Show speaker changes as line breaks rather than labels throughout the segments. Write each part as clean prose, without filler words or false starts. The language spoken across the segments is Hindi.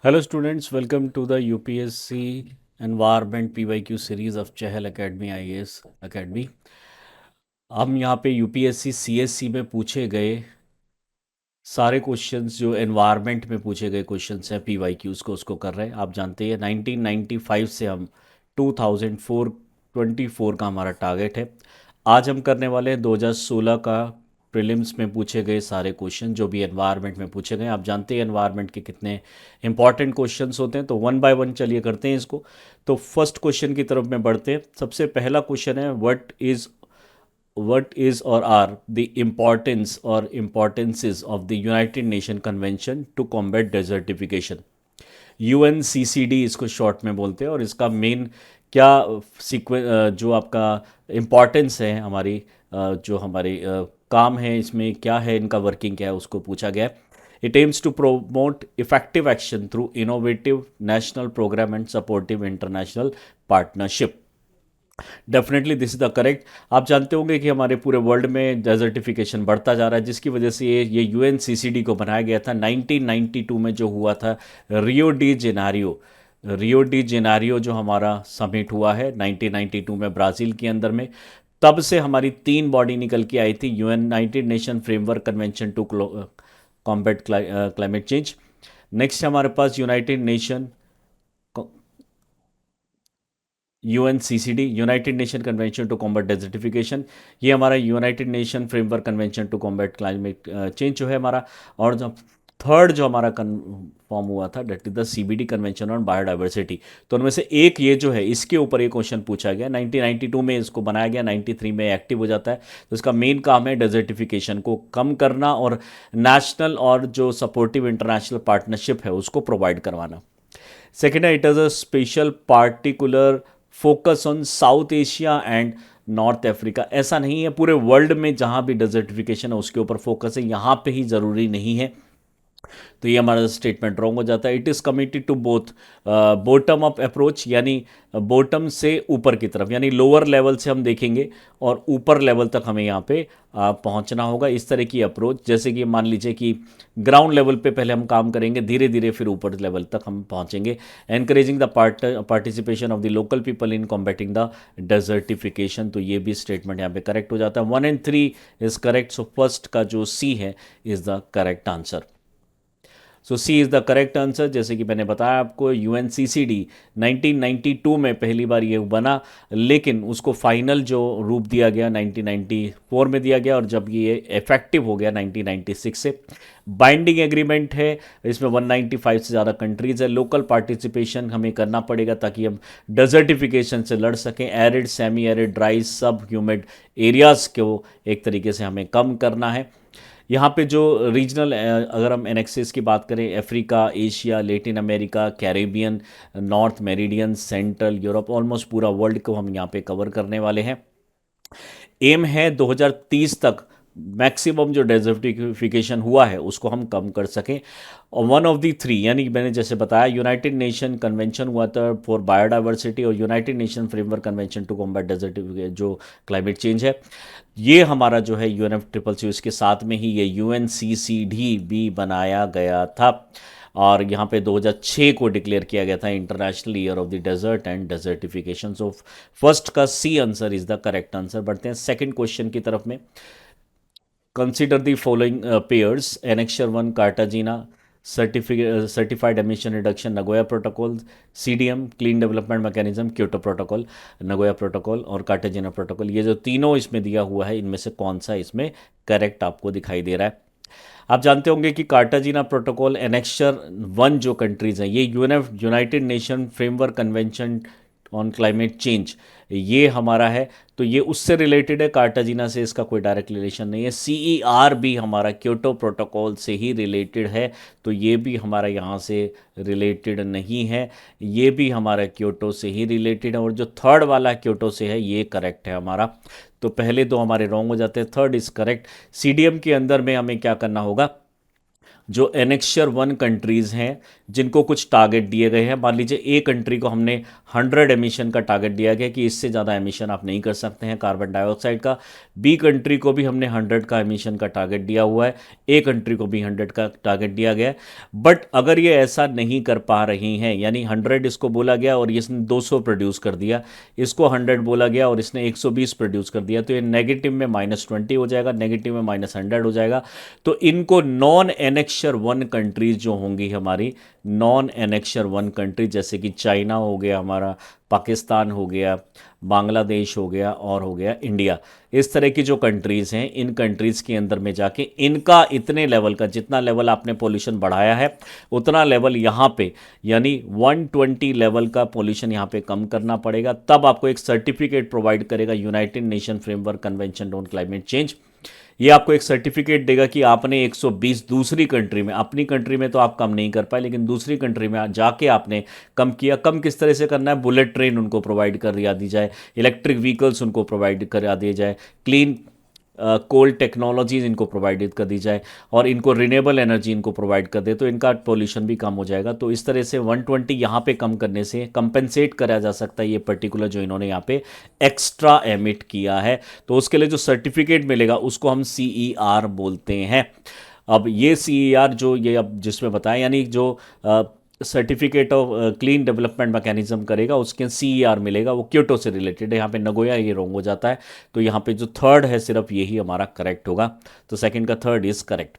Hello students, welcome to the UPSC Environment PYQ series of Chahal Academy IAS Academy। हम यहाँ पे यूपीएससी सीएससी में पूछे गए सारे क्वेश्चंस जो एनवायरनमेंट में पूछे गए क्वेश्चंस हैं पीवाईक्यूज़ को उसको कर रहे हैं। आप जानते हैं 1995 से हम 2024 का हमारा टारगेट है। आज हम करने वाले हैं 2016 का प्रीलिम्स में पूछे गए सारे क्वेश्चन जो भी एनवायरनमेंट में पूछे गए। आप जानते हैं एनवायरनमेंट के कितने इंपॉर्टेंट क्वेश्चंस होते हैं, तो वन बाय वन चलिए करते हैं इसको। तो फर्स्ट क्वेश्चन की तरफ में बढ़ते हैं। सबसे पहला क्वेश्चन है what is or are the importance or importances of the United Nations Convention to combat desertification। UNCCD इसको शॉर्ट में बोलते हैं। और इसका मेन क्या जो आपका इम्पॉर्टेंस है हमारी जो हमारे काम है इसमें क्या है, इनका वर्किंग क्या है उसको पूछा गया है। It aims to promote effective action through innovative national programme and supportive international partnership. Definitely this is the correct. आप जानते होंगे कि हमारे पूरे वर्ल्ड में डेजर्टिफिकेशन बढ़ता जा रहा है, जिसकी वजह से ये यूएनसीसीडी को बनाया गया था 1992 में, जो हुआ था रियो डी जेनारियो जो हमारा समिट हुआ है 1992 में ब्राज़ील के अंदर में। तब से हमारी तीन बॉडी निकल के आई थी, united nation framework convention to combat climate change. Next हमारे पास united nation UNCCD, united nation convention to combat desertification. ये हमारा united nation framework convention to combat climate change जो है हमारा। और जो थर्ड जो हमारा फॉर्म हुआ था that is the CBD convention on biodiversity. तो उनमें से एक ये जो है इसके ऊपर ये क्वेश्चन पूछा गया। 1992 में इसको बनाया गया, 93 में एक्टिव हो जाता है। तो इसका मेन काम है डेजर्टिफिकेशन को कम करना और नेशनल और जो सपोर्टिव इंटरनेशनल पार्टनरशिप है उसको प्रोवाइड करवाना। सेकेंड है, it is a special particular focus on south Asia and north Africa. ऐसा नहीं है, पूरे वर्ल्ड में जहाँ भी डिजर्टिफिकेशन है उसके ऊपर फोकस है, यहाँ पे ही ज़रूरी नहीं है। तो ये हमारा स्टेटमेंट रॉन्ग हो जाता है। It is committed to both bottom up approach, यानी बॉटम से ऊपर की तरफ, यानी लोअर लेवल से हम देखेंगे और ऊपर लेवल तक हमें यहाँ पे पहुँचना होगा। इस तरह की अप्रोच, जैसे कि मान लीजिए कि ग्राउंड लेवल पे पहले हम काम करेंगे, धीरे धीरे फिर ऊपर लेवल तक हम पहुँचेंगे। Encouraging the participation of the local people in combating the desertification. तो ये भी स्टेटमेंट यहाँ पे करेक्ट हो जाता है। 1 and 3 is correct. So first का जो सी है is the correct answer. So C is the correct answer. जैसे कि मैंने बताया आपको, यूएनसीसीडी 1992 में पहली बार ये बना, लेकिन उसको फाइनल जो रूप दिया गया 1994 में दिया गया, और जब ये इफेक्टिव हो गया 1996 से। बाइंडिंग एग्रीमेंट है, इसमें 195 से ज़्यादा कंट्रीज़ है। लोकल पार्टिसिपेशन हमें करना पड़ेगा ताकि हम डेजर्टिफिकेशन से लड़ सकें। एरिड, सेमी एरिड, ड्राई, सब ह्यूमिड एरियाज़ को एक तरीके से हमें कम करना है। यहाँ पे जो रीजनल, अगर हम एनेक्सेस की बात करें, Africa, Asia, Latin America, Caribbean, north meridian, central Europe, almost पूरा वर्ल्ड को हम यहाँ पे कवर करने वाले हैं। एम है 2030 तक मैक्सिमम जो डेजर्टिफिकेशन हुआ है उसको हम कम कर सकें। और वन ऑफ दी थ्री, यानी मैंने जैसे बताया, यूनाइटेड नेशन कन्वेंशन हुआ था फॉर बायोडाइवर्सिटी और united nation framework convention to combat desertification जो क्लाइमेट चेंज है, ये हमारा जो है UNFCCC, इसके साथ में ही ये UNCCD भी बनाया गया था। और यहाँ पे 2006 को डिक्लेयर किया गया था international year of the desert and desertification. So first का C answer is the correct answer. बढ़ते हैं सेकंड क्वेश्चन की तरफ में। Consider the following pairs, annexure 1 Cartagena, certified emission reduction Nagoya protocol, CDM clean development mechanism Kyoto protocol, Nagoya protocol और कार्टाजीना प्रोटोकॉल। ये जो तीनों इसमें दिया हुआ है, इनमें से कौन सा इसमें करेक्ट आपको दिखाई दे रहा है? आप जानते होंगे कि कार्टाजीना प्रोटोकॉल एनेक्चर 1 जो कंट्रीज़ हैं, ये United nation framework convention on climate change, ये हमारा है। तो ये उससे रिलेटेड है, कार्टाजीना से इसका कोई डायरेक्ट रिलेशन नहीं है। CER भी हमारा क्योटो प्रोटोकॉल से ही रिलेटेड है, तो ये भी हमारा यहाँ से रिलेटेड नहीं है। ये भी हमारा क्योटो से ही रिलेटेड है, और जो थर्ड वाला क्योटो से है ये करेक्ट है हमारा। तो पहले दो हमारे रॉन्ग हो जाते हैं, थर्ड इज़ करेक्ट। CDM के अंदर में हमें क्या करना होगा, जो एनेक्शर 1 कंट्रीज़ हैं जिनको कुछ टारगेट दिए गए हैं, मान लीजिए ए कंट्री को हमने 100 एमिशन का टारगेट दिया गया कि इससे ज़्यादा एमिशन आप नहीं कर सकते हैं कार्बन डाइऑक्साइड का। बी कंट्री को भी हमने 100 का एमिशन का टारगेट दिया हुआ है, ए कंट्री को भी 100 का टारगेट दिया गया है। बट अगर ये ऐसा नहीं कर पा रही हैं, यानी 100 इसको बोला गया और इसने 200 प्रोड्यूस कर दिया, इसको 100 बोला गया और इसने 120 प्रोड्यूस कर दिया, तो ये नेगेटिव में -20 हो जाएगा, नेगेटिव में -100 हो जाएगा। तो इनको नॉन एनेक्शर 1 कंट्रीज जो होंगी हमारी, नॉन एनेक्शर 1 कंट्री जैसे कि चाइना हो गया हमारा, पाकिस्तान हो गया, बांग्लादेश हो गया और हो गया इंडिया, इस तरह की जो कंट्रीज़ हैं, इन कंट्रीज़ के अंदर में जाके इनका इतने लेवल का, जितना लेवल आपने पोल्यूशन बढ़ाया है उतना लेवल यहाँ पे, यानी 120 लेवल का पोल्यूशन यहाँ पे कम करना पड़ेगा, तब आपको एक सर्टिफिकेट प्रोवाइड करेगा United nation framework convention on climate change. ये आपको एक सर्टिफिकेट देगा कि आपने 120 दूसरी कंट्री में, अपनी कंट्री में तो आप कम नहीं कर पाए, लेकिन दूसरी कंट्री में जाके आपने कम किया। कम किस तरह से करना है? बुलेट ट्रेन उनको प्रोवाइड कर दिया दी जाए, इलेक्ट्रिक व्हीकल्स उनको प्रोवाइड करा दिए जाए, क्लीन कोल टेक्नोलॉजीज इनको प्रोवाइड कर दी जाए और इनको रिन्यूएबल एनर्जी इनको प्रोवाइड कर दे, तो इनका पोल्यूशन भी कम हो जाएगा। तो इस तरह से 120 यहाँ पे कम करने से कंपेंसेट करा जा सकता है ये पर्टिकुलर जो इन्होंने यहाँ पे एक्स्ट्रा एमिट किया है। तो उसके लिए जो सर्टिफिकेट मिलेगा उसको हम CER बोलते हैं। अब ये CER जो ये अब जिसमें बताया, यानी जो certificate of clean development mechanism करेगा, उसके CER मिलेगा, वो क्योटो से रिलेटेड है। यहाँ पे नगोया ये रॉन्ग हो जाता है, तो यहाँ पे जो थर्ड है सिर्फ यही हमारा करेक्ट होगा। तो सेकंड का थर्ड इज करेक्ट।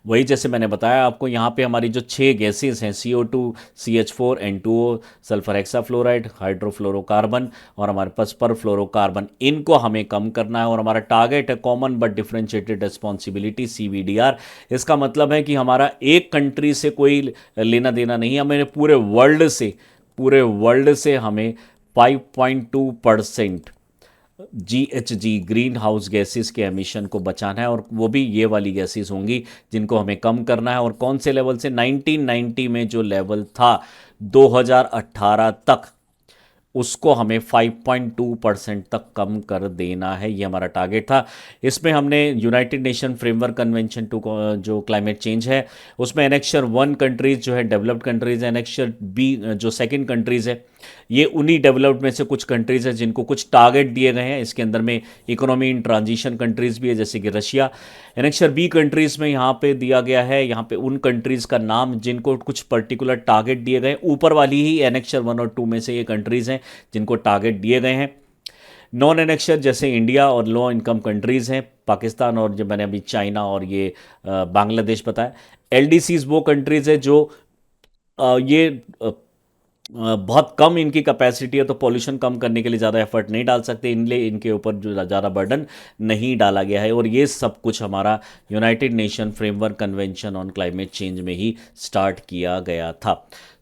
वही जैसे मैंने बताया आपको, यहाँ पे हमारी जो 6 गैसेस हैं, CO2, CH4, N2O, sulphur hexafluoride, hydrofluorocarbon और हमारे पास परफ्लोरोकार्बन, इनको हमें कम करना है और हमारा टारगेट है common but differentiated responsibility, CBDR। इसका मतलब है कि हमारा एक कंट्री से कोई लेना देना नहीं है, हमें पूरे वर्ल्ड से हमें 5.2% GHG ग्रीन हाउस गैसेस के एमिशन को बचाना है, और वो भी ये वाली गैसेस होंगी जिनको हमें कम करना है। और कौन से लेवल से? 1990 में जो लेवल था 2018 तक, उसको हमें 5.2% तक कम कर देना है, ये हमारा टारगेट था। इसमें हमने united nation framework convention to जो क्लाइमेट चेंज है, उसमें एनेक्शर 1 कंट्रीज़ जो है डेवलप्ड कंट्रीज़ है, एनेक्शर बी जो सेकंड कंट्रीज़ है, ये उन्हीं डेवलप्ड में से कुछ कंट्रीज़ है जिनको कुछ टारगेट दिए गए हैं। इसके अंदर में इकोनॉमी इन ट्रांजिशन कंट्रीज़ भी है जैसे कि रशिया। एनेक्शर बी कंट्रीज़ में यहाँ पे दिया गया है, यहाँ पे उन कंट्रीज़ का नाम जिनको कुछ पर्टिकुलर टारगेट दिए गए, ऊपर वाली ही एनेक्शर 1 और 2 में से ये कंट्रीज़ हैं जिनको टारगेट दिए गए हैं। नॉन एनेक्शर जैसे इंडिया और लो इनकम कंट्रीज़ हैं, पाकिस्तान और जो मैंने अभी चाइना और ये बांग्लादेश बताया। LDCs वो कंट्रीज़ है जो ये बहुत कम इनकी कैपेसिटी है, तो पॉल्यूशन कम करने के लिए ज़्यादा एफर्ट नहीं डाल सकते, इनलिए इनके ऊपर जो ज़्यादा बर्डन नहीं डाला गया है। और ये सब कुछ हमारा united nation framework convention on climate change में ही स्टार्ट किया गया था।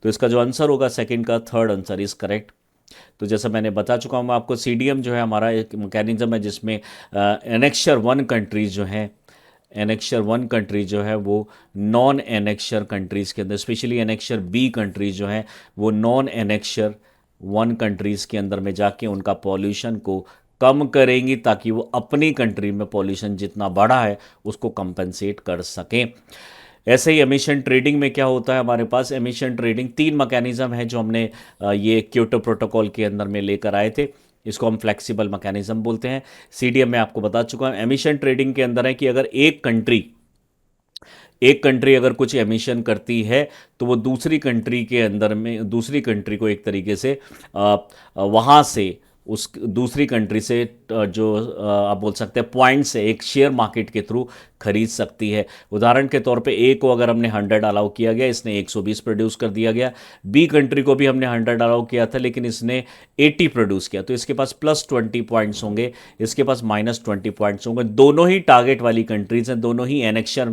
तो इसका जो आंसर होगा सेकंड का थर्ड आंसर इज़ करेक्ट। तो जैसा मैंने बता चुका हूँ आपको, CDM जो है हमारा एक मैकेनिज्म है जिसमें एनेक्शर 1 कंट्रीज़ जो हैं, एनेक्शर 1 कंट्री जो है वो नॉन एनेक्शर कंट्रीज़ के अंदर, स्पेशली एनेक्शर बी कंट्रीज़ जो हैं वो नॉन एनेक्शर 1 कंट्रीज़ के अंदर में जाके उनका पॉल्यूशन को कम करेंगी, ताकि वो अपनी कंट्री में पॉल्यूशन जितना बढ़ा है उसको कंपनसेट कर सकें। ऐसे ही एमिशन ट्रेडिंग में क्या होता है, हमारे पास एमिशन ट्रेडिंग 3 मैकेनिज्म है जो हमने ये क्योटो प्रोटोकॉल के अंदर में लेकर आए थे। इसको हम फ्लेक्सिबल मैकेनिज्म बोलते हैं। CDM में आपको बता चुका हूँ। एमिशन ट्रेडिंग के अंदर है कि अगर एक कंट्री अगर कुछ एमिशन करती है, तो वो दूसरी कंट्री के अंदर में, दूसरी कंट्री को एक तरीके से वहाँ से, उस दूसरी कंट्री से जो आप बोल सकते हैं पॉइंट से, एक शेयर मार्केट के थ्रू खरीद सकती है। उदाहरण के तौर पे ए को अगर हमने 100 अलाउ किया गया, इसने 120 प्रोड्यूस कर दिया गया। बी कंट्री को भी हमने 100 अलाउ किया था, लेकिन इसने 80 प्रोड्यूस किया, तो इसके पास +20 पॉइंट्स होंगे, इसके पास -20 पॉइंट्स होंगे। दोनों ही टारगेट वाली कंट्रीज हैं, दोनों ही एनेक्शर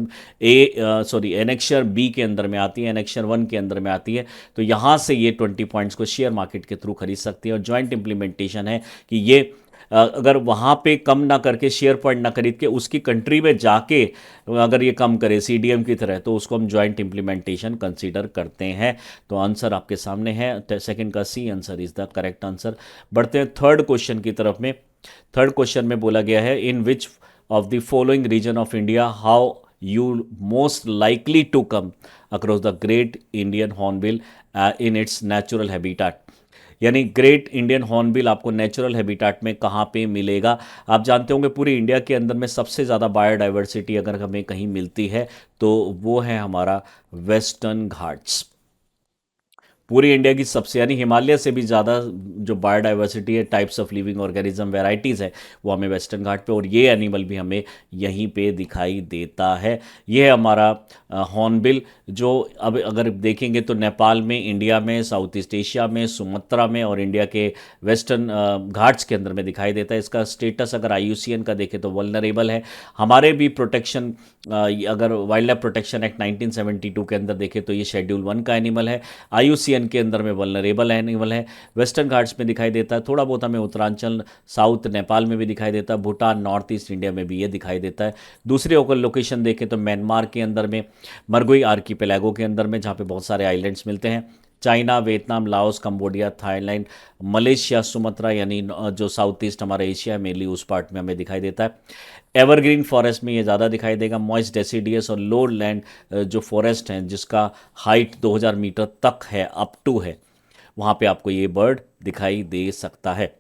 बी के अंदर में आती है, एनेक्शर 1 के अंदर में आती है। तो यहाँ से ये 20 पॉइंट्स को शेयर मार्केट के थ्रू खरीद सकती है। और जॉइंट इंप्लीमेंटेशन है कि ये अगर वहाँ पे कम ना करके, शेयर पॉइंट ना खरीद के, उसकी कंट्री में जाके अगर ये कम करे CDM की तरह, तो उसको हम जॉइंट इंप्लीमेंटेशन कंसीडर करते हैं। तो आंसर आपके सामने है, सेकंड का C answer is the correct answer. बढ़ते हैं थर्ड क्वेश्चन की तरफ में। थर्ड क्वेश्चन में बोला गया है, in which of the following region of India how you most likely to come across the great Indian hornbill in its natural habitat। यानी ग्रेट इंडियन हॉर्नबिल आपको नेचुरल हैबिटेट में कहाँ पे मिलेगा। आप जानते होंगे पूरी इंडिया के अंदर में सबसे ज़्यादा बायोडाइवर्सिटी अगर हमें कहीं मिलती है तो वो है हमारा वेस्टर्न घाट्स। पूरी इंडिया की सबसे यानी हिमालय से भी ज़्यादा जो बायोडाइवर्सिटी है, types of living organism, varieties है, वो हमें वेस्टर्न घाट पे, और ये एनिमल भी हमें यहीं पे दिखाई देता है। ये है हमारा हॉर्नबिल, जो अब अगर देखेंगे तो नेपाल में, इंडिया में, साउथ ईस्ट एशिया में, सुमात्रा में और इंडिया के वेस्टर्न घाट्स के अंदर में दिखाई देता है। इसका स्टेटस अगर IUCN का देखें तो वल्नरेबल है। हमारे भी प्रोटेक्शन अगर वाइल्ड लाइफ प्रोटेक्शन एक्ट 1972 के अंदर देखें तो ये शेड्यूल 1 का एनिमल है। IUCN के अंदर में वल्नरेबल एनिमल है। वेस्टर्न घाट्स में दिखाई देता है, थोड़ा बहुत हमें उत्तरांचल साउथ नेपाल में भी दिखाई देता है, भूटान नॉर्थ ईस्ट इंडिया में भी ये दिखाई देता है। दूसरी ओकर लोकेशन देखें तो म्यांमार के अंदर में मरगुई आर्कीपेलागो के अंदर में, जहाँ पे बहुत सारे आइलैंड्स मिलते हैं। China, Vietnam, Laos, Cambodia, Thailand, Malaysia, Sumatra यानी जो साउथ ईस्ट हमारा एशिया है मेनली, उस पार्ट में हमें दिखाई देता है। एवरग्रीन फॉरेस्ट में ये ज़्यादा दिखाई देगा। मॉइस्ट डेसिडियस और लो लैंड जो फॉरेस्ट हैं जिसका हाइट 2000 मीटर तक है, अप टू है, वहाँ पे आपको ये बर्ड दिखाई दे सकता है।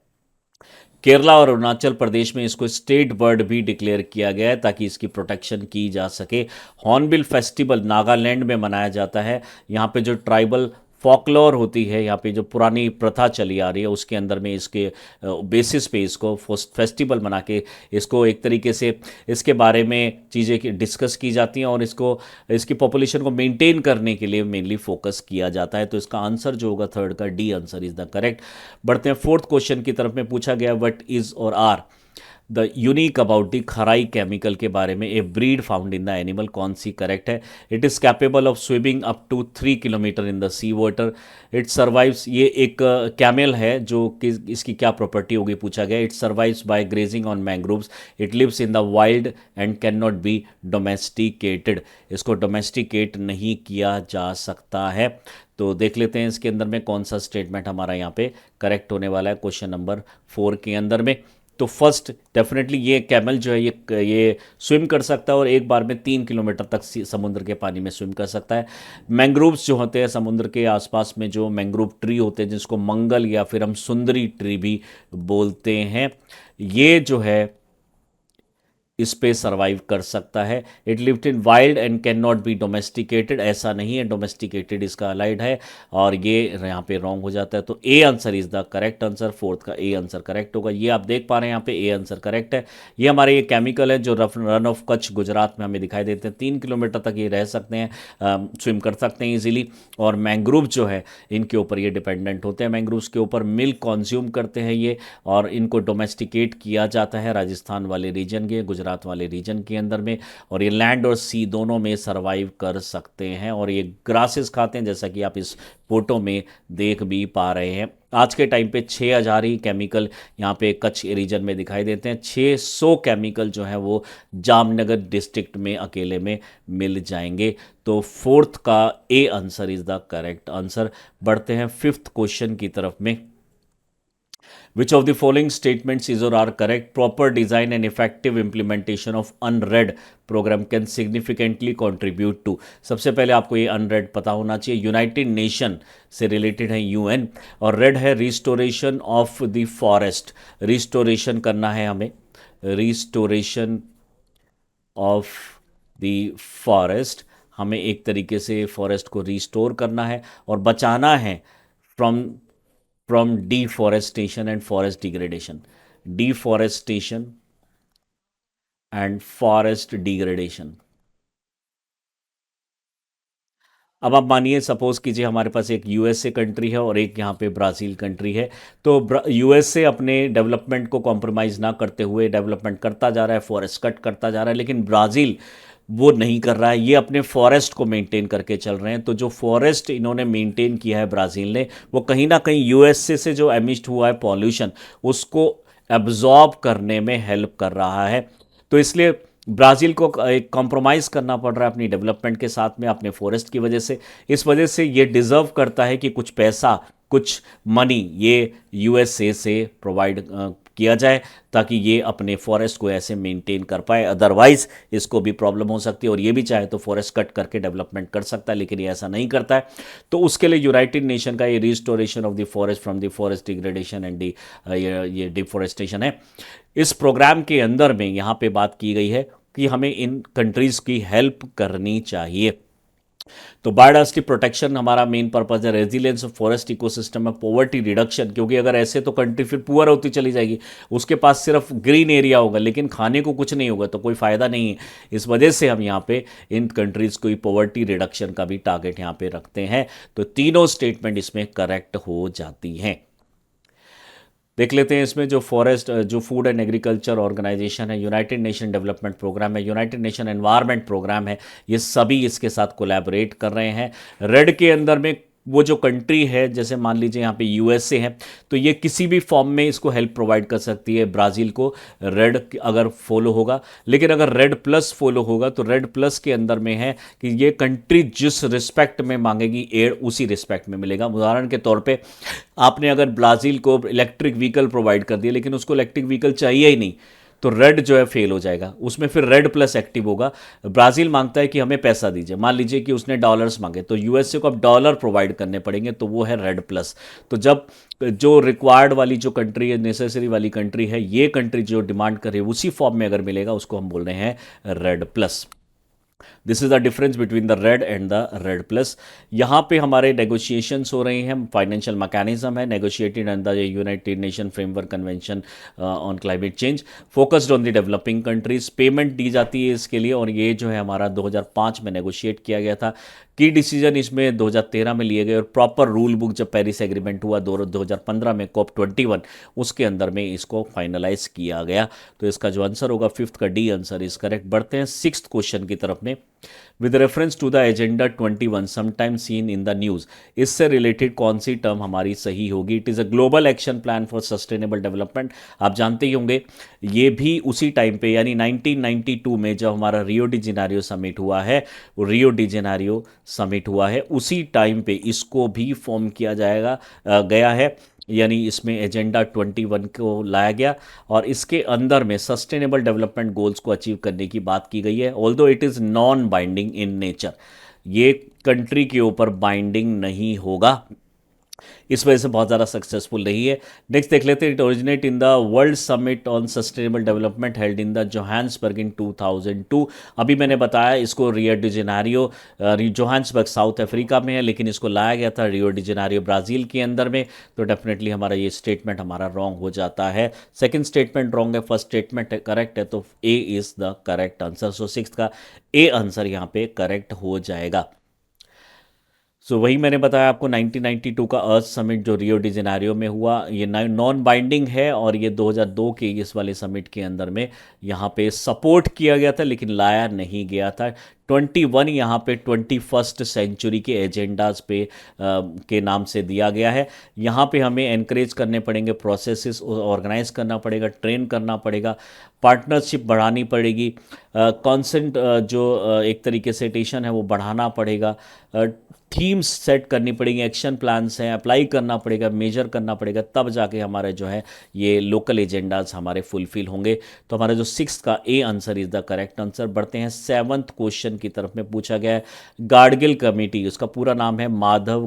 केरला और अरुणाचल प्रदेश में इसको स्टेट बर्ड भी डिक्लेयर किया गया है ताकि इसकी प्रोटेक्शन की जा सके। हॉर्नबिल फेस्टिवल नागालैंड में मनाया जाता है। यहाँ पे जो ट्राइबल फॉकलोर होती है, यहाँ पे जो पुरानी प्रथा चली आ रही है, उसके अंदर में इसके बेसिस पे इसको फेस्टिवल मना के इसको एक तरीके से इसके बारे में चीज़ें डिस्कस की जाती हैं और इसको इसकी पॉपुलेशन को मेंटेन करने के लिए मेनली फोकस किया जाता है। तो इसका आंसर जो होगा थर्ड का D answer is the correct. बढ़ते हैं फोर्थ क्वेश्चन की तरफ में। पूछा गया व्हाट इज और are the unique about the Kharai chemical के बारे में, a breed found in the animal, कौन सी करेक्ट है। It is capable of swimming up to 3 kilometre in the sea water. It survives, ये एक कैमल है जो कि इसकी क्या प्रॉपर्टी होगी पूछा गया। It survives by grazing on mangroves. It lives in the wild and can not be domesticated. इसको डोमेस्टिकेट नहीं किया जा सकता है। तो देख लेते हैं इसके अंदर में कौन सा स्टेटमेंट हमारा यहाँ पे करेक्ट होने वाला है क्वेश्चन नंबर 4 के अंदर में। तो फर्स्ट डेफिनेटली ये कैमल जो है ये स्विम कर सकता है और एक बार में 3 किलोमीटर तक समुद्र के पानी में स्विम कर सकता है। मैंग्रोव्स जो होते हैं समुद्र के आसपास में, जो मैंग्रोव ट्री होते हैं जिसको मंगल या फिर हम सुंदरी ट्री भी बोलते हैं, ये जो है इस पे सर्वाइव कर सकता है। It lived in wild and can not be domesticated, ऐसा नहीं है, डोमेस्टिकेटेड इसका अलाइड है और ये यहाँ पे रॉन्ग हो जाता है। तो A answer is the correct answer, fourth का ए आंसर करेक्ट होगा। ये आप देख पा रहे हैं यहाँ पे ए आंसर करेक्ट है। ये हमारे ये केमिकल है जो रन ऑफ कच्छ गुजरात में हमें दिखाई देते हैं। 3 किलोमीटर तक ये रह सकते हैं, स्विम कर सकते हैं ईजिली। और मैंग्रोव जो है इनके ऊपर ये डिपेंडेंट होते हैं, मैंग्रोव्स के ऊपर मिल्क कॉन्ज्यूम करते हैं ये, और इनको डोमेस्टिकेट किया जाता है राजस्थान वाले रीजन के, गुजरात वाले रीजन के अंदर में, और ये लैंड और सी दोनों में सरवाइव कर सकते हैं। और ये ग्रासेस खाते हैं जैसा कि आप इस फोटो में देख भी पा रहे हैं। आज के टाइम पे 6000 ही केमिकल यहाँ पे कच्छ रीजन में दिखाई देते हैं। 600 केमिकल जो है वो जामनगर डिस्ट्रिक्ट में अकेले में मिल जाएंगे। तो फोर्थ का A answer is the correct answer. बढ़ते हैं फिफ्थ क्वेश्चन की तरफ में। Which of the following statements is or are correct? Proper design and effective implementation of UNRED program can significantly contribute to। सबसे पहले आपको ये UNRED पता होना चाहिए, यूनाइटेड नेशन से रिलेटेड है, UN, और रेड है restoration of the forest. Restoration करना है हमें, रिस्टोरेशन ऑफ द फॉरेस्ट, हमें एक तरीके से फॉरेस्ट को रिस्टोर करना है और बचाना है from deforestation and forest degradation, deforestation and forest degradation। अब आप मानिए, सपोज कीजिए हमारे पास एक यूएसए कंट्री है और एक यहाँ पे ब्राज़ील कंट्री है। तो यूएसए अपने डेवलपमेंट को कॉम्प्रोमाइज़ ना करते हुए डेवलपमेंट करता जा रहा है, फॉरेस्ट कट करता जा रहा है, लेकिन ब्राज़ील वो नहीं कर रहा है, ये अपने फॉरेस्ट को मेंटेन करके चल रहे हैं। तो जो फॉरेस्ट इन्होंने मेंटेन किया है ब्राज़ील ने, वो कहीं ना कहीं यूएसए से जो एमिट हुआ है पॉल्यूशन, उसको एब्जॉर्ब करने में हेल्प कर रहा है। तो इसलिए ब्राज़ील को एक कॉम्प्रोमाइज़ करना पड़ रहा है अपनी डेवलपमेंट के साथ में, अपने फॉरेस्ट की वजह से। इस वजह से ये डिज़र्व करता है कि कुछ पैसा, कुछ मनी ये यूएसए से प्रोवाइड किया जाए ताकि ये अपने फॉरेस्ट को ऐसे मेंटेन कर पाए, अदरवाइज इसको भी प्रॉब्लम हो सकती है। और ये भी चाहे तो फॉरेस्ट कट करके डेवलपमेंट कर सकता है, लेकिन ये ऐसा नहीं करता है। तो उसके लिए यूनाइटेड नेशन का ये restoration of the forest from the forest degradation and the ये डिफॉरेस्टेशन है। इस प्रोग्राम के अंदर में यहाँ पे बात की गई है कि हमें इन कंट्रीज़ की हेल्प करनी चाहिए। तो बायोडाइवर्सिटी प्रोटेक्शन हमारा मेन पर्पज है, रेजिलियंस ऑफ फॉरेस्ट इकोसिस्टम में पॉवर्टी रिडक्शन, क्योंकि अगर ऐसे तो कंट्री फिर पुअर होती चली जाएगी, उसके पास सिर्फ ग्रीन एरिया होगा लेकिन खाने को कुछ नहीं होगा, तो कोई फ़ायदा नहीं है। इस वजह से हम यहाँ पे इन कंट्रीज़ को पॉवर्टी रिडक्शन का भी टारगेट यहाँ पे रखते हैं। तो तीनों स्टेटमेंट इसमें करेक्ट हो जाती हैं। देख लेते हैं इसमें जो फॉरेस्ट जो फूड एंड एग्रीकल्चर ऑर्गेनाइजेशन है, यूनाइटेड नेशन डेवलपमेंट प्रोग्राम है, यूनाइटेड नेशन एनवायरनमेंट प्रोग्राम है, ये सभी इसके साथ कोलैबोरेट कर रहे हैं। रेड के अंदर में वो जो कंट्री है, जैसे मान लीजिए यहाँ पे यूएसए है, तो ये किसी भी फॉर्म में इसको हेल्प प्रोवाइड कर सकती है ब्राज़ील को, रेड अगर फॉलो होगा। लेकिन अगर रेड प्लस फॉलो होगा तो रेड प्लस के अंदर में है कि ये कंट्री जिस रिस्पेक्ट में मांगेगी एड उसी रिस्पेक्ट में मिलेगा। उदाहरण के तौर पे आपने अगर ब्राज़ील को इलेक्ट्रिक व्हीकल प्रोवाइड कर दिया लेकिन उसको इलेक्ट्रिक व्हीकल चाहिए ही नहीं, तो रेड जो है फेल हो जाएगा, उसमें फिर रेड प्लस एक्टिव होगा। ब्राज़ील मांगता है कि हमें पैसा दीजिए, मान लीजिए कि उसने डॉलर्स मांगे, तो यूएसए को अब डॉलर प्रोवाइड करने पड़ेंगे, तो वो है रेड प्लस। तो जब जो रिक्वायर्ड वाली जो कंट्री है, नेसेसरी वाली कंट्री है, ये कंट्री जो डिमांड करे उसी फॉर्म में अगर मिलेगा, उसको हम बोल रहे हैं REDD plus. This is the difference between the REDD and the REDD plus. यहाँ पे हमारे नेगोशिएशंस हो रही हैं, फाइनेंशियल मैकेनिज्म है negotiated under the united nation framework convention on climate change, focused on the developing countries. Payment दी जाती है इसके लिए, और ये जो है हमारा 2005 में नेगोशिएट किया गया था। की डिसीजन इसमें 2013 में लिए गए, और प्रॉपर रूल बुक जब पेरिस एग्रीमेंट हुआ 2015 में COP21, उसके अंदर में इसको फाइनलाइज किया गया। तो इसका जो आंसर होगा फिफ्थ का डी आंसर इज करेक्ट। बढ़ते हैं सिक्स्थ क्वेश्चन की तरफ में। With reference to the agenda 21 sometime seen in the news, इससे रिलेटेड कौन सी टर्म हमारी सही होगी? It is a global action plan for sustainable development. आप जानते ही होंगे ये भी उसी टाइम पे, यानी 1992 में जब हमारा रियो डी जेनेरियो समिट हुआ है, वो रियो डी जेनेरियो समिट हुआ है, उसी टाइम पे इसको भी फॉर्म किया गया है। यानी इसमें एजेंडा 21 को लाया गया, और इसके अंदर में सस्टेनेबल डेवलपमेंट गोल्स को अचीव करने की बात की गई है। Although it is non binding in nature, ये कंट्री के ऊपर बाइंडिंग नहीं होगा, इस वजह से बहुत ज़्यादा सक्सेसफुल रही है। नेक्स्ट देख लेते हैं। It originate in the world summit on sustainable development held in the Johannesburg in 2002। अभी मैंने बताया इसको Rio de Janeiro, Johannesburg South Africa में है, लेकिन इसको लाया गया था रियो डी जेनेरियो ब्राज़ील के अंदर में। तो डेफिनेटली हमारा ये स्टेटमेंट हमारा रॉन्ग हो जाता है। सेकेंड स्टेटमेंट रॉन्ग है, फर्स्ट स्टेटमेंट करेक्ट है, तो A is the correct answer. So six का ए आंसर यहाँ पे करेक्ट हो जाएगा। वही मैंने बताया आपको 1992 का अर्थ समिट जो रियो डी जेनेरियो में हुआ, ये नॉन बाइंडिंग है, और ये 2002 के इस वाले समिट के अंदर में यहाँ पे सपोर्ट किया गया था लेकिन लाया नहीं गया था। 21 यहाँ पे 21st सेंचुरी के एजेंडाज पे के नाम से दिया गया है। यहाँ पे हमें एनकरेज करने पड़ेंगे, प्रोसेसेस ऑर्गेनाइज करना पड़ेगा, ट्रेन करना पड़ेगा, पार्टनरशिप बढ़ानी पड़ेगी, कॉन्सेंट जो एक तरीके से टेशन है वो बढ़ाना पड़ेगा, थीम्स सेट करनी पड़ेंगी, एक्शन प्लान्स हैं अप्लाई करना पड़ेगा, मेजर करना पड़ेगा, तब जाके हमारे जो है ये लोकल एजेंडाज हमारे फुलफिल होंगे। तो हमारा जो सिक्स का A answer is the correct answer. बढ़ते हैं सेवंथ क्वेश्चन की तरफ में। पूछा गया है गाडगिल कमेटी, उसका पूरा नाम है माधव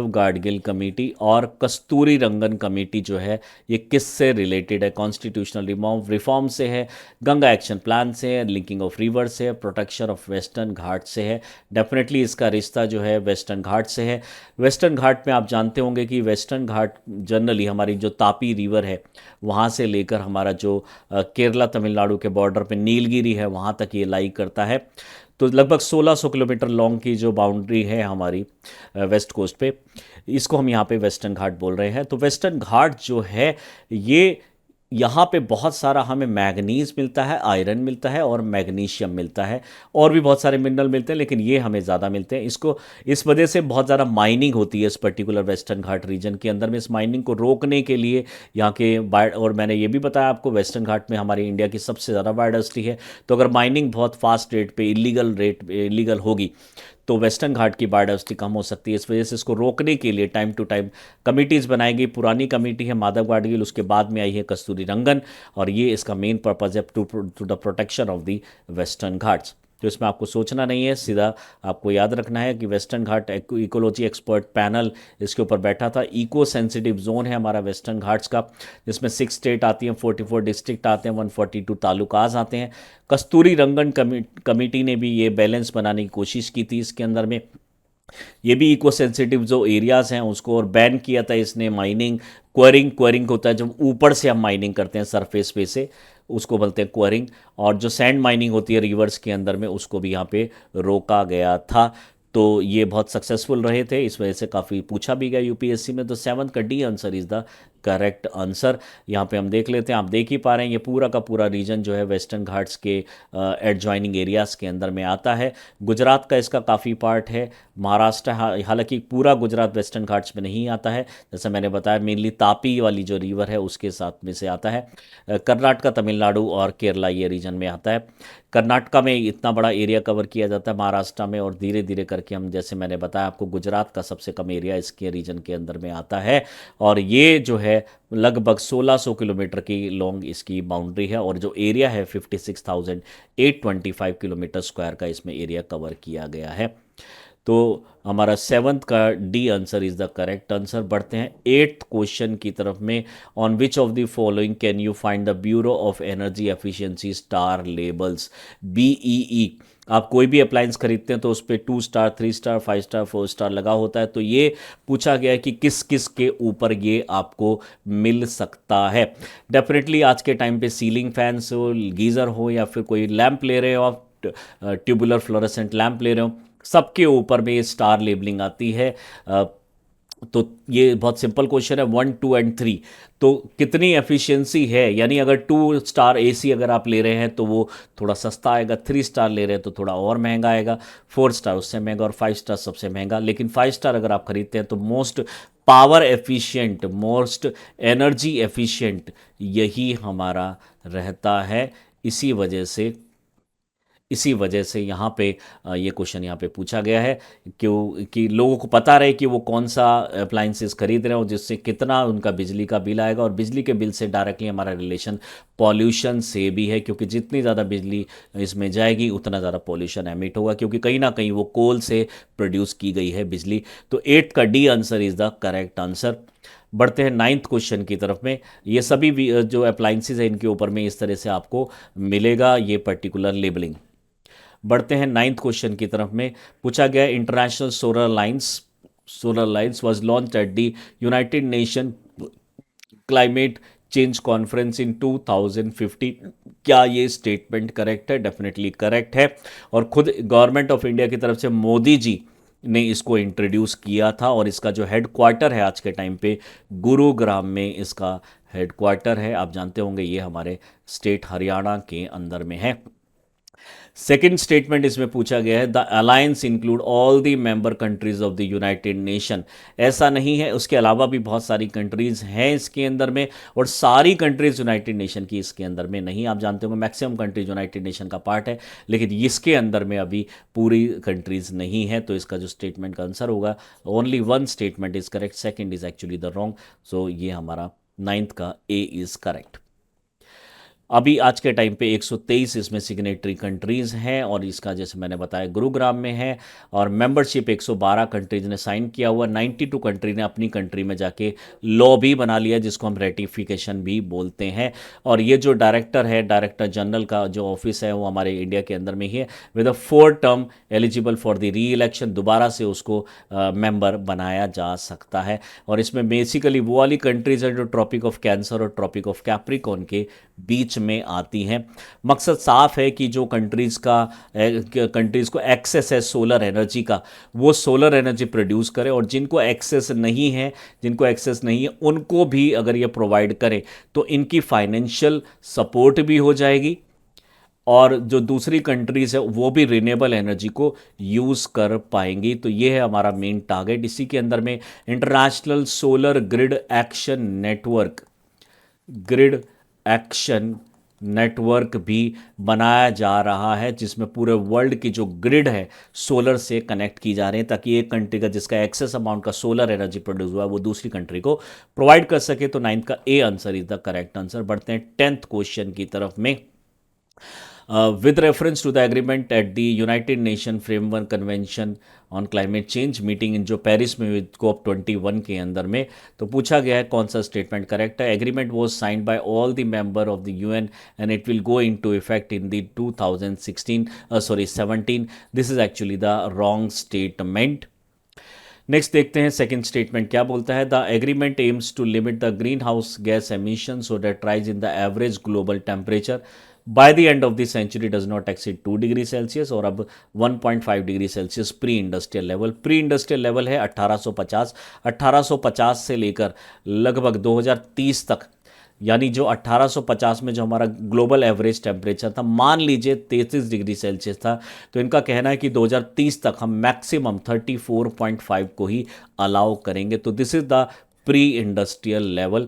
गाडगिल कमेटी, और कस्तूरी रंगन कमेटी जो है ये किससे रिलेटेड है? कॉन्स्टिट्यूशनल रिफॉर्म से है, गंगा एक्शन प्लान से है, लिंकिंग ऑफ रिवर से है, प्रोटेक्शन ऑफ वेस्टर्न घाट से है। डेफिनेटली इसका रिश्ता जो है वेस्टर्न घाट से है। वेस्टर्न घाट में आप जानते होंगे कि वेस्टर्न घाट जनरली हमारी जो तापी रिवर है वहाँ से लेकर हमारा जो केरला तमिलनाडु के बॉर्डर पे नीलगिरी है वहाँ तक ये लाई करता है। तो लगभग 1600 किलोमीटर लॉन्ग की जो बाउंड्री है हमारी वेस्ट कोस्ट पे, इसको हम यहाँ पे वेस्टर्न घाट बोल रहे हैं। तो वेस्टर्न घाट जो है ये यहाँ पे बहुत सारा हमें मैग्नीज मिलता है, आयरन मिलता है और मैग्नीशियम मिलता है, और भी बहुत सारे मिनरल मिलते हैं, लेकिन ये हमें ज़्यादा मिलते हैं। इसको इस वजह से बहुत ज़्यादा माइनिंग होती है इस पर्टिकुलर वेस्टर्न घाट रीजन के अंदर में। इस माइनिंग को रोकने के लिए यहाँ के और मैंने ये भी बताया आपको वेस्टर्न घाट में हमारी इंडिया की सबसे ज़्यादा बायोडाइवर्सिटी है। तो अगर माइनिंग बहुत फास्ट रेट पे इलीगल होगी तो वेस्टर्न घाट की बायोडाइवर्सिटी कम हो सकती है। इस वजह से इसको रोकने के लिए टाइम टू टाइम कमिटीज़ बनाई गई। पुरानी कमेटी है माधव गाडगिल, उसके बाद में आई है कस्तूरी रंगन, और ये इसका मेन पर्पज़ है to the protection of the Western Ghats. तो इसमें आपको सोचना नहीं है, सीधा आपको याद रखना है कि वेस्टर्न घाट इकोलॉजी एक्सपर्ट पैनल इसके ऊपर बैठा था। इको सेंसिटिव जोन है हमारा वेस्टर्न घाट्स का, जिसमें 6 स्टेट आती हैं, 44 डिस्ट्रिक्ट आते हैं, 142 तालुकाज आते हैं। कस्तूरी रंगन कमेटी ने भी ये बैलेंस बनाने की कोशिश की थी इसके अंदर में। ये भी इको सेंसिटिव जो एरियाज़ हैं उसको और बैन किया था इसने। माइनिंग, क्वेरिंग होता है जब ऊपर से हम माइनिंग करते हैं सरफेस पे से, उसको बोलते हैं क्वेरिंग। और जो सैंड माइनिंग होती है रिवर्स के अंदर में, उसको भी यहाँ पे रोका गया था। तो ये बहुत सक्सेसफुल रहे थे, इस वजह से काफ़ी पूछा भी गया यूपीएससी में। तो 7 का D answer is the correct answer. यहाँ पे हम देख लेते हैं, आप देख ही पा रहे हैं ये पूरा का पूरा रीजन जो है वेस्टर्न घाट्स के एडजॉइनिंग एरियाज़ के अंदर में आता है। गुजरात का इसका काफ़ी पार्ट है, महाराष्ट्र, हालांकि पूरा गुजरात वेस्टर्न घाट्स में नहीं आता है, जैसे मैंने बताया मेनली तापी वाली जो रिवर है उसके साथ में से आता है। कर्नाटक, तमिलनाडु और केरला ये रीजन में आता है। कर्नाटका में इतना बड़ा एरिया कवर किया जाता है, महाराष्ट्र में, और धीरे धीरे करके हम, जैसे मैंने बताया आपको, गुजरात का सबसे कम एरिया इसके रीजन के अंदर में आता है। और ये जो है लगभग 1600 किलोमीटर की लॉन्ग इसकी बाउंड्री है, और जो एरिया है 56,825 किलोमीटर स्क्वायर का इसमें एरिया कवर किया गया है। तो हमारा 7th का D answer is the correct answer. बढ़ते हैं 8th क्वेश्चन की तरफ में। On which of the following can you find the bureau of energy efficiency star labels, BEE। आप कोई भी अप्लायंस खरीदते हैं तो उस पर 2 स्टार, 3 स्टार, 5 स्टार, 4 स्टार लगा होता है। तो ये पूछा गया है कि किस किस के ऊपर ये आपको मिल सकता है। डेफिनेटली आज के टाइम पे सीलिंग फैंस हो, गीज़र हो, या फिर कोई लैंप ले रहे हो आप, ट्यूबुलर फ्लोरेसेंट लैंप ले रहे हो, सबके ऊपर में ये स्टार लेबलिंग आती है। तो ये बहुत सिंपल क्वेश्चन है, 1, 2 एंड 3। तो कितनी एफिशिएंसी है, यानी अगर 2 स्टार AC अगर आप ले रहे हैं तो वो थोड़ा सस्ता आएगा, 3 स्टार ले रहे हैं तो थोड़ा और महंगा आएगा, 4 स्टार उससे महंगा, और 5 स्टार सबसे महंगा। लेकिन 5 स्टार अगर आप खरीदते हैं तो most power efficient, most energy efficient यही हमारा रहता है। इसी वजह से यहाँ पे ये क्वेश्चन यहाँ पे पूछा गया है, क्यों कि लोगों को पता रहे कि वो कौन सा अप्लाइंसेस खरीद रहे हो, जिससे कितना उनका बिजली का बिल आएगा। और बिजली के बिल से डायरेक्टली हमारा रिलेशन पॉल्यूशन से भी है, क्योंकि जितनी ज़्यादा बिजली इसमें जाएगी उतना ज़्यादा पॉल्यूशन एमिट होगा, क्योंकि कहीं ना कहीं वो कोल से प्रोड्यूस की गई है बिजली। तो 8th का D answer is the correct answer. बढ़ते हैं 9th क्वेश्चन की तरफ में। ये सभी जो अप्लाइंसेस है इनके ऊपर में इस तरह से आपको मिलेगा ये पर्टिकुलर लेबलिंग। बढ़ते हैं 9th क्वेश्चन की तरफ में। पूछा गया international solar lines was launch at the united nation climate change conference in 2050। क्या ये स्टेटमेंट करेक्ट है? डेफिनेटली करेक्ट है। और खुद गवर्नमेंट ऑफ इंडिया की तरफ से मोदी जी ने इसको इंट्रोड्यूस किया था, और इसका जो हेडक्वार्टर है आज के टाइम पे गुरुग्राम में इसका हेडक्वार्टर है। आप जानते होंगे ये हमारे स्टेट हरियाणा के अंदर में है। सेकेंड स्टेटमेंट इसमें पूछा गया है, the alliance include all the member countries of the united nation. ऐसा नहीं है, उसके अलावा भी बहुत सारी कंट्रीज हैं इसके अंदर में, और सारी कंट्रीज यूनाइटेड नेशन की इसके अंदर में नहीं। आप जानते होंगे मैक्सिमम कंट्रीज यूनाइटेड नेशन का पार्ट है, लेकिन इसके अंदर में अभी पूरी कंट्रीज नहीं है। तो इसका जो स्टेटमेंट का आंसर होगा, only 1 statement is correct, second is actually the wrong. So ये हमारा 9th का ए इज करेक्ट। अभी आज के टाइम पे 123 इसमें सिग्नेटरी कंट्रीज़ हैं, और इसका जैसे मैंने बताया गुरुग्राम में है। और मेंबरशिप 112 कंट्रीज़ ने साइन किया हुआ, 92 कंट्री ने अपनी कंट्री में जाके लॉ भी बना लिया, जिसको हम रेटिफिकेशन भी बोलते हैं। और ये जो डायरेक्टर है, डायरेक्टर जनरल का जो ऑफिस है वो हमारे इंडिया के अंदर में ही है, with a 4 term eligible for the री इलेक्शन। दोबारा से उसको मेंबर बनाया जा सकता है। और इसमें बेसिकली वो वाली कंट्रीज़ है जो ट्रॉपिक ऑफ कैंसर और ट्रॉपिक ऑफ कैप्रिकॉर्न के बीच में आती हैं। मकसद साफ है कि जो कंट्रीज़ को एक्सेस है सोलर एनर्जी का, वो सोलर एनर्जी प्रोड्यूस करे, और जिनको एक्सेस नहीं है उनको भी अगर ये प्रोवाइड करे तो इनकी फाइनेंशियल सपोर्ट भी हो जाएगी, और जो दूसरी कंट्रीज़ है वो भी रिन्यूएबल एनर्जी को यूज़ कर पाएंगी। तो ये है हमारा मेन टारगेट। इसी के अंदर में international solar grid action network भी बनाया जा रहा है, जिसमें पूरे वर्ल्ड की जो ग्रिड है सोलर से कनेक्ट की जा रही है, ताकि एक कंट्री का जिसका एक्सेस अमाउंट का सोलर एनर्जी प्रोड्यूस हुआ है वो दूसरी कंट्री को प्रोवाइड कर सके। तो नाइन्थ का A answer is the correct answer. बढ़ते हैं टेंथ क्वेश्चन की तरफ में। With reference to the agreement at the United Nations Framework Convention on climate change meeting in जो पेरिस में हुई COP 21 के अंदर में, तो पूछा गया है कौन सा स्टेटमेंट करेक्ट है। Agreement was signed by all the member of the UN and it will go into effect in the 2016 17। This is actually the wrong statement. Next देखते हैं सेकंड स्टेटमेंट क्या बोलता है। The agreement aims to limit the greenhouse gas emission so that rise in the average global temperature by the end of the century does not exceed 2 degree Celsius, और अब 1.5 degree Celsius pre industrial level. Pre industrial level है 1850। 1850 से लेकर लगभग 2030 तक, यानी जो 1850 में जो हमारा ग्लोबल एवरेज टेम्परेचर था, मान लीजिए 33 डिग्री सेल्सियस था, तो इनका कहना है कि 2030 तक हम मैक्सिमम 34.5 को ही अलाउ करेंगे। तो this is the pre industrial level.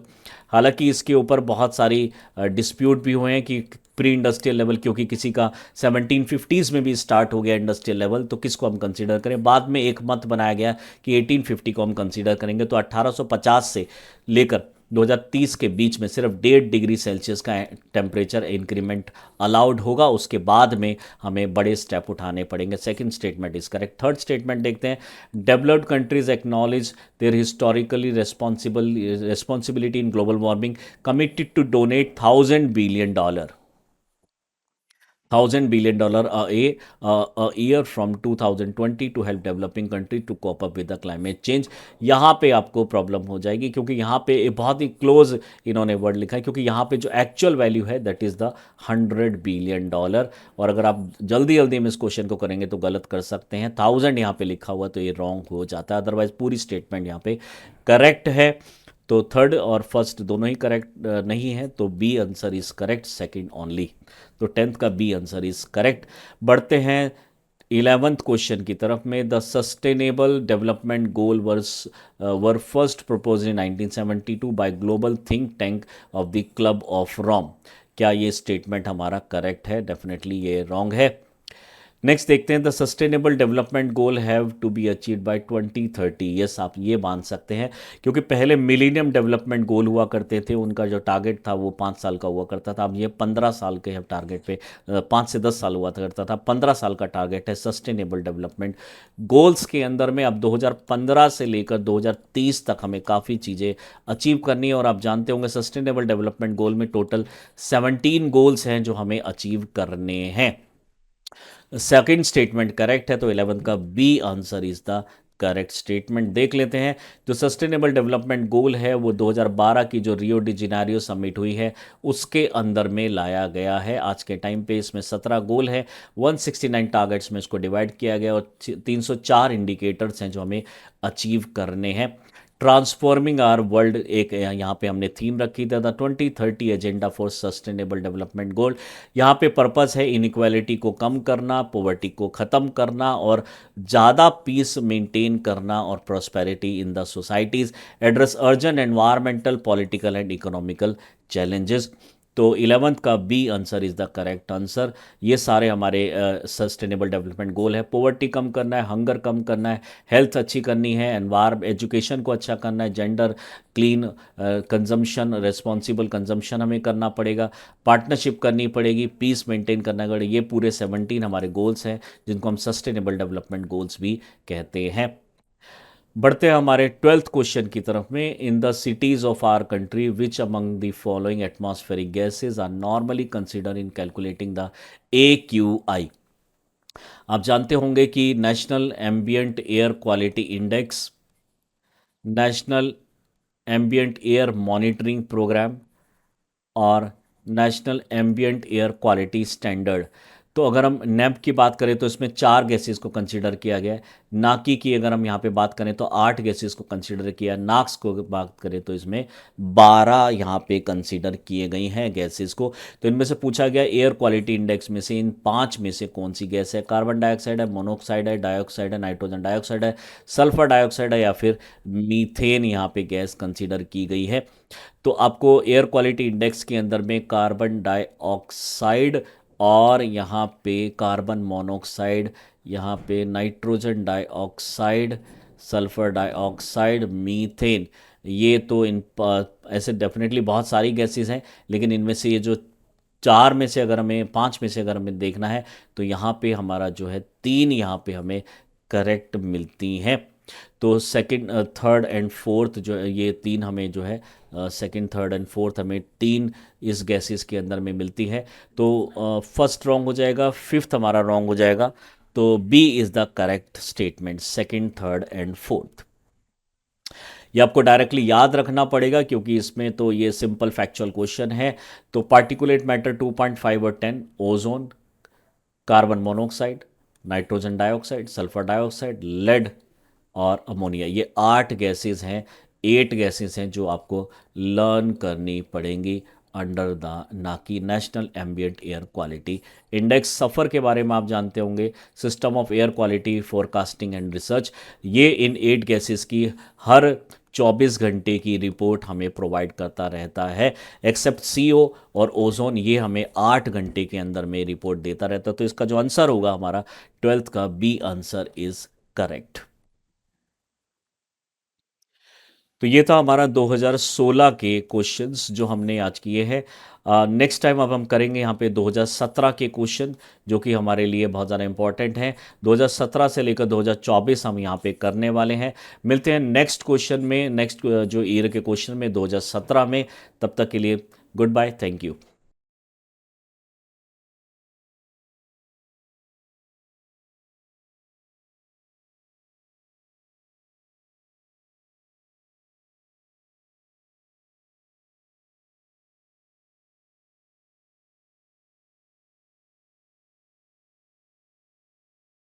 हालांकि इसके ऊपर बहुत सारी डिस्प्यूट भी हुए हैं कि प्री इंडस्ट्रियल लेवल, क्योंकि किसी का 1750s में भी स्टार्ट हो गया इंडस्ट्रियल लेवल, तो किसको हम कंसीडर करें। बाद में एक मत बनाया गया कि 1850 को हम कंसीडर करेंगे। तो 1850 से लेकर 2030 के बीच में सिर्फ 1.5 डिग्री सेल्सियस का टेम्परेचर इंक्रीमेंट अलाउड होगा। उसके बाद में हमें बड़े स्टेप उठाने पड़ेंगे। Second statement is correct. Third statement देखते हैं। Developed countries acknowledge their historically responsibility in global warming, committed to donate $1,000 $1,000 a year from 2020 to help developing country to cope up with the climate change। यहाँ पे आपको प्रॉब्लम हो जाएगी, क्योंकि यहाँ पे एक बहुत ही क्लोज इन्होंने वर्ड लिखा है, क्योंकि यहाँ पे जो एक्चुअल वैल्यू है दैट इज़ द $100 बिलियन। और अगर आप जल्दी जल्दी में इस क्वेश्चन को करेंगे तो गलत कर सकते हैं। 1000 यहाँ पे लिखा हुआ तो ये रॉन्ग हो जाता है, अदरवाइज पूरी स्टेटमेंट यहाँ पे करेक्ट है। तो थर्ड और फर्स्ट दोनों ही करेक्ट नहीं है, तो B answer is correct, second only. तो टेंथ का बी आंसर इज करेक्ट। बढ़ते हैं 11th क्वेश्चन की तरफ में। The sustainable development goal were first propose in 1972 by global think tank of the club of Rome. क्या ये स्टेटमेंट हमारा करेक्ट है? डेफिनेटली ये रॉन्ग है। नेक्स्ट देखते हैं। The sustainable development goal have to be achieve by 2030। Yes, आप ये मान सकते हैं, क्योंकि पहले मिलीनियम डेवलपमेंट गोल हुआ करते थे, उनका जो टारगेट था वो 5 साल का हुआ करता था। अब ये 15 साल के टारगेट पे 5 से 10 साल हुआ करता था, 15 साल का टारगेट है सस्टेनेबल डेवलपमेंट गोल्स के अंदर में। अब 2015 से लेकर 2030 तक हमें काफ़ी चीज़ें अचीव करनी है, और आप जानते होंगे सस्टेनेबल डेवलपमेंट गोल में टोटल 17 गोल्स हैं जो हमें अचीव करने हैं। सेकंड स्टेटमेंट करेक्ट है, तो 11 का B answer is the correct statement. देख लेते हैं। जो सस्टेनेबल डेवलपमेंट गोल है वो 2012 की जो रियो डी जेनेरियो समिट हुई है उसके अंदर में लाया गया है। आज के टाइम पे इसमें 17 गोल है, 169 टारगेट्स में इसको डिवाइड किया गया, और 304 इंडिकेटर्स हैं जो हमें अचीव करने हैं। ट्रांसफॉर्मिंग आवर वर्ल्ड एक यहाँ पे हमने थीम रखी था, the 2030 agenda for sustainable development गोल। यहाँ पे पर्पस है इनइक्वालिटी को कम करना, पॉवर्टी को ख़त्म करना, और ज़्यादा पीस मेंटेन करना, और prosperity in the societies, address urgent environmental political and economical challenges. तो 11th का B answer is the correct answer. ये सारे हमारे सस्टेनेबल डेवलपमेंट गोल है। पॉवर्टी कम करना है, हंगर कम करना है, हेल्थ अच्छी करनी है, एजुकेशन को अच्छा करना है, gender clean consumption, responsible consumption हमें करना पड़ेगा, पार्टनरशिप करनी पड़ेगी, पीस मेंटेन करना पड़ेगा। ये पूरे 17 हमारे गोल्स हैं जिनको हम सस्टेनेबल डेवलपमेंट गोल्स भी कहते हैं। बढ़ते हैं हमारे 12th क्वेश्चन की तरफ में। In the cities of our country which among the following atmospheric gases are normally consider in calculating the AQI। आप जानते होंगे कि national ambient air quality index, national ambient air monitoring programme और national ambient air quality standard, तो अगर हम नेब की बात करें तो इसमें 4 गैसेस को कंसीडर किया गया है। नाकी की अगर हम यहाँ पे बात करें तो 8 गैसेस को कंसीडर किया। नाक्स को बात करें तो इसमें 12 यहाँ पे कंसीडर किए गई हैं गैसेस को। तो इनमें से पूछा गया एयर क्वालिटी इंडेक्स में से इन 5 में से कौन सी गैस है। कार्बन डाइऑक्साइड है, मोनोऑक्साइड है, डाइऑक्साइड है, नाइट्रोजन डाइऑक्साइड है, सल्फर डाइऑक्साइड है या फिर मीथेन यहाँ पे गैस कंसीडर की गई है। तो आपको एयर क्वालिटी इंडेक्स के अंदर में कार्बन डाइऑक्साइड और यहाँ पे कार्बन मोनोऑक्साइड, यहाँ पे nitrogen dioxide, sulphur dioxide, methane, ये तो ऐसे डेफिनेटली बहुत सारी गैसेस हैं, लेकिन इनमें से ये जो 4 में से अगर हमें 5 में से अगर हमें देखना है तो यहाँ पे हमारा जो है 3 यहाँ पे हमें करेक्ट मिलती हैं। तो सेकंड, थर्ड एंड फोर्थ जो है ये 3 हमें जो है सेकंड, थर्ड एंड फोर्थ हमें 3 इस गैसेस के अंदर में मिलती है। तो फर्स्ट रॉन्ग हो जाएगा, फिफ्थ हमारा रॉन्ग हो जाएगा। तो B is the correct statement, second, third and fourth. ये आपको डायरेक्टली याद रखना पड़ेगा क्योंकि इसमें तो ये सिंपल फैक्चुअल क्वेश्चन है। तो पार्टिकुलेट मैटर 2.5 और 10, ozone, carbon monoxide, nitrogen dioxide, sulphur dioxide, lead और अमोनिया, ये 8 गैसेस हैं, 8 गैसेस हैं जो आपको लर्न करनी पड़ेंगी under the NAQI national ambient air quality index. SAFAR के बारे में आप जानते होंगे, system of air quality forecasting and research. ये इन 8 गैसेस की हर 24 घंटे की रिपोर्ट हमें प्रोवाइड करता रहता है, एक्सेप्ट CO और ओजोन, ये हमें 8 घंटे के अंदर में रिपोर्ट देता रहता है। तो इसका जो आंसर होगा हमारा 12th का बी आंसर इज करेक्ट। तो ये था हमारा 2016 के क्वेश्चंस जो हमने आज किए हैं। नेक्स्ट टाइम अब हम करेंगे यहाँ पे 2017 के क्वेश्चन जो कि हमारे लिए बहुत ज़्यादा इंपॉर्टेंट हैं। 2017 से लेकर 2024 हम यहाँ पे करने वाले हैं। मिलते हैं नेक्स्ट क्वेश्चन में, नेक्स्ट जो ईयर के क्वेश्चन में 2017 में। तब तक के लिए गुड बाय, थैंक यू।